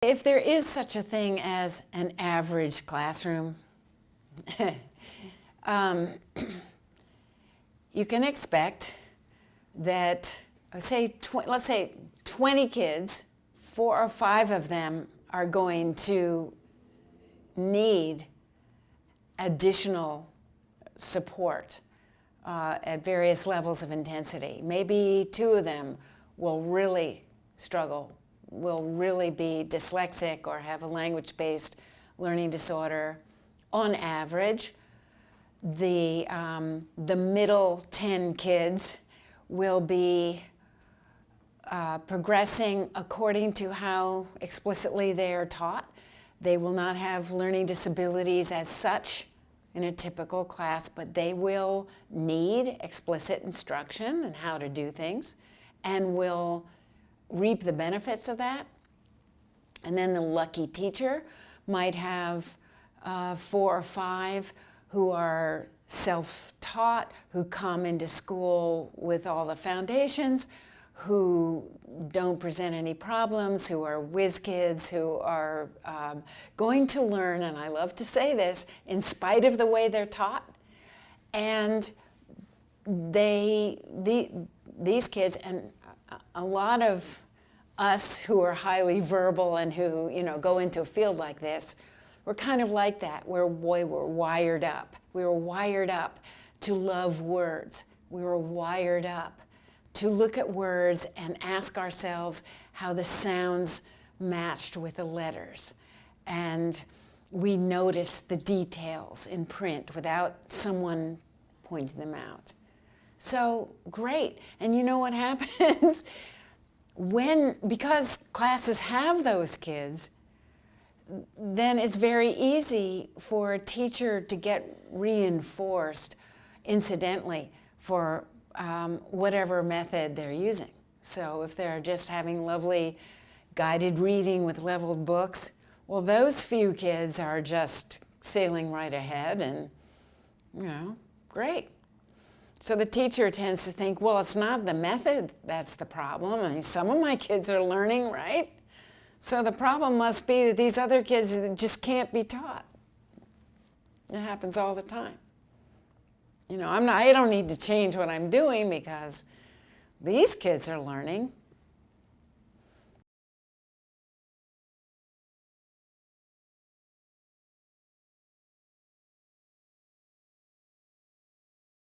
If there is such a thing as an average classroom, you can expect that, let's say 20 kids, 4 or 5 of them are going to need additional support at various levels of intensity. Maybe 2 of them will really struggle, will really be dyslexic or have a language-based learning disorder. On average, the middle 10 kids will be progressing according to how explicitly they are taught. They will not have learning disabilities as such in a typical class, but they will need explicit instruction and how to do things, and will reap the benefits of that. And then the lucky teacher might have 4 or 5 who are self-taught, who come into school with all the foundations, who don't present any problems, who are whiz kids, who are going to learn, and I love to say this, in spite of the way they're taught. And these kids, and a lot of us who are highly verbal and who go into a field like this, we're kind of like that, where we're wired up. We were wired up to love words. We were wired up to look at words and ask ourselves how the sounds matched with the letters. And we notice the details in print without someone pointing them out. So great. And you know what happens? Because classes have those kids, then it's very easy for a teacher to get reinforced incidentally for whatever method they're using. So if they're just having lovely guided reading with leveled books, well, those few kids are just sailing right ahead and, great. So the teacher tends to think, well, it's not the method that's the problem. I mean, some of my kids are learning, right? So the problem must be that these other kids just can't be taught. It happens all the time. I don't need to change what I'm doing because these kids are learning.